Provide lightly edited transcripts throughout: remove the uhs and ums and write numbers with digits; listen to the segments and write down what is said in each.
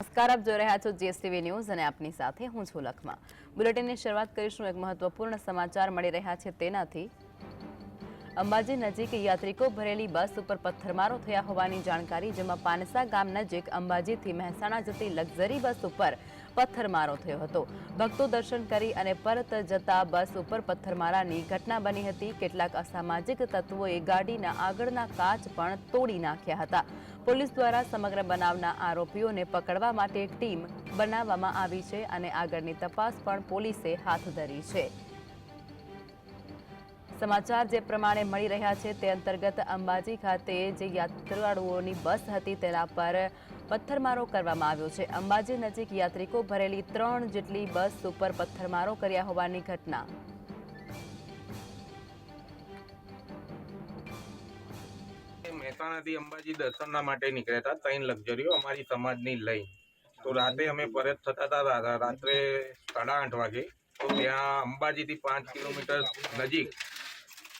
નમસ્કાર, આપ જોઈ રહ્યા છો જીએસટીવી ન્યૂઝ અને આપની સાથે હું છું લખમા. બુલેટિનની શરૂઆત કરીશું એક મહત્વપૂર્ણ સમાચાર મળી રહ્યા છે તેનાથી. અંબાજી નજીક યાત્રિકો ભરેલી બસ ઉપર પથ્થરમારો થયા હોવાની જાણકારી, જેમાં પાનસા ગામ નજીક અંબાજીથી મહેસાણા જતી લક્ઝરી બસ ઉપર પથ્થરમારો થયો હતો. ભક્તો દર્શન કરી અને પરત જતા બસ ઉપર પથ્થરમારાની ઘટના બની હતી. કેટલાક અસામાજિક તત્વોએ ગાડીના આગળના કાચ પણ તોડી નાખ્યા હતા. પોલીસ દ્વારા સમગ્ર બનાવના આરોપીઓને પકડવા માટે ટીમ બનાવવામાં આવી છે અને આગળની તપાસ પણ પોલીસે હાથ ધરી છે. સમાચાર જે પ્રમાણે મળી રહ્યા છે તે અંતર્ગત અંબાજી ખાતે જે યાત્રાળુઓની બસ હતી તેના પર પથ્થરમારો કરવામાં આવ્યો છે. અંબાજી નજીક યાત્રિકો ભરેલી 3 જેટલી બસ ઉપર પથ્થરમારો કર્યા હોવાની ઘટના. મહેસાણાથી અંબાજી દર્શનના માટે નીકળ્યા હતા 3 લક્ઝરીઓ અમારી સમાજની લઈ. તો રાતે અમે પરત થતા હતા રાત્રે 8:30 વાગે. તો ત્યાં અંબાજીથી 5 કિલોમીટર નજીક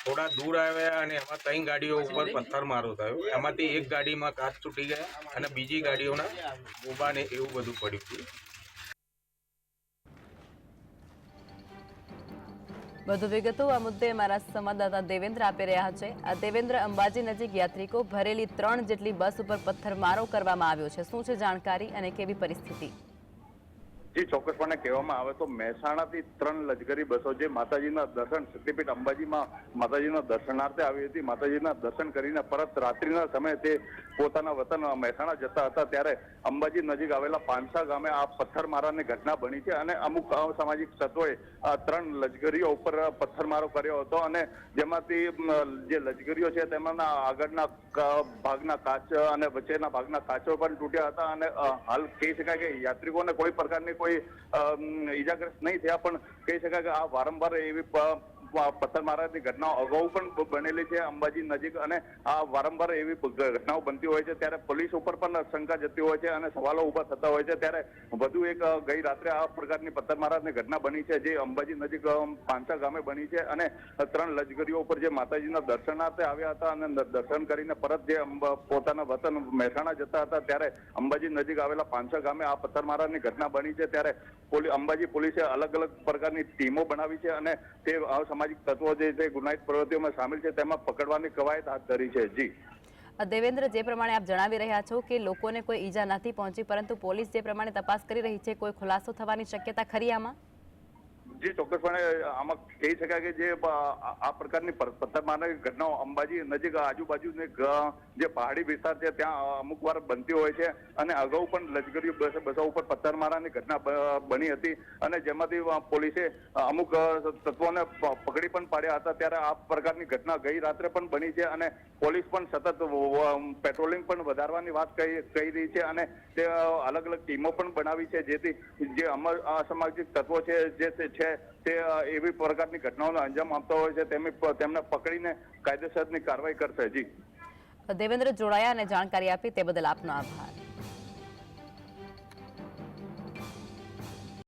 થોડા દૂર આવ્યા અને એમાં 3 ગાડીઓ ઉપર પથ્થરમારો થયો. એમાંથી એક ગાડીમાં કાચ તૂટી ગયા અને બીજી ગાડીઓના ગોબા ને એવું બધું પડ્યું હતું. વધુ વિગતો આ મુદ્દે અમારા સંવાદદાતા દેવેન્દ્ર આપી રહ્યા છે. દેવેન્દ્ર, અંબાજી નજીક યાત્રિકો ભરેલી 3 જેટલી બસ ઉપર પથ્થરમારો કરવામાં આવ્યો છે. શું છે જાણકારી અને કેવી પરિસ્થિતિ? જી, ચોક્કસપણે કહેવામાં આવે તો મહેસાણાથી 3 લક્ઝરી બસો જે માતાજીના દર્શન શક્તિપીઠ અંબાજીમાં માતાજીના દર્શનાર્થે આવી હતી. માતાજીના દર્શન કરીને પરત રાત્રિના સમયે તે પોતાના વતન મહેસાણા જતા હતા ત્યારે અંબાજી નજીક આવેલા પાનસા ગામે આ પથ્થરમારાની ઘટના બની છે અને અમુક અસામાજિક તત્વોએ 3 લક્ઝરીઓ ઉપર પથ્થરમારો કર્યો હતો અને જેમાંથી જે લક્ઝરીઓ છે તેમાંના આગળના ભાગના કાચ અને વચ્ચેના ભાગના કાચો પણ તૂટ્યા હતા અને હાલ કહી શકાય કે યાત્રિકોને કોઈ પ્રકારની કોઈ ઈજાગ્રસ્ત નહીં થયા, પણ કહી શકાય કે આ વારંવાર એવી પથ્થરમારાની ઘટનાઓ અગાઉ પણ બનેલી છે અંબાજી નજીક અને આ વારંવાર એવી ઘટનાઓ બનતી હોય છે ત્યારે પોલીસ ઉપર પણ શંકા જતી હોય છે અને સવાલો ઉભા થતા હોય છે. ત્યારે વધુ એક ગઈ રાત્રે આ પ્રકારની પથ્થરમારાની ઘટના બની છે જે અંબાજી નજીક પાનસા ગામે બની છે અને 3 લક્ઝરીઓ ઉપર જે માતાજીના દર્શનાર્થે આવ્યા હતા અને દર્શન કરીને પરત જે પોતાના વતન મહેસાણા જતા હતા ત્યારે અંબાજી નજીક આવેલા પાનસા ગામે આ પથ્થરમારાની ઘટના બની છે. ત્યારે અંબાજી પોલીસે અલગ અલગ પ્રકારની ટીમો બનાવી છે અને તે સામાજિક તત્વો જે ગુનાહિત પ્રવૃત્તિઓમાં સામેલ છે તેમાં પકડવાની કવાયત હાથ ધરી છે. જી દેવેન્દ્ર, જે પ્રમાણે આપ જણાવી રહ્યા છો કે લોકોને કોઈ ઈજા નથી પહોંચી, પરંતુ પોલીસ જે પ્રમાણે તપાસ કરી રહી છે, કોઈ ખુલાસો થવાની શક્યતા ખરી આમાં? જી, ચોક્કસપણે આમાં કહી શકાય કે જે આ પ્રકારની પથ્થરમારાની ઘટનાઓ અંબાજી નજીક આજુબાજુની જે પહાડી વિસ્તાર છે ત્યાં અમુક વાર બનતી હોય છે અને અગાઉ પણ લશ્કરી બસો ઉપર પથ્થરમારાની ઘટના બની હતી અને જેમાંથી પોલીસે અમુક તત્વોને પકડી પણ પાડ્યા હતા. ત્યારે આ પ્રકારની ઘટના ગઈ રાત્રે પણ બની છે અને પોલીસ પણ સતત પેટ્રોલિંગ પણ વધારવાની વાત કહી રહી છે અને તે અલગ અલગ ટીમો પણ બનાવી છે જેથી જે અસામાજિક તત્વો છે જે છે તે એવી પ્રકારની ઘટનાઓને અંજામ આપતા હોય છે તેમને પકડીને કાયદેસરની કાર્યવાહી કરશે. જી દેવેન્દ્ર, જોડાયા અને જાણકારી આપી તે બદલ આપનો આભાર.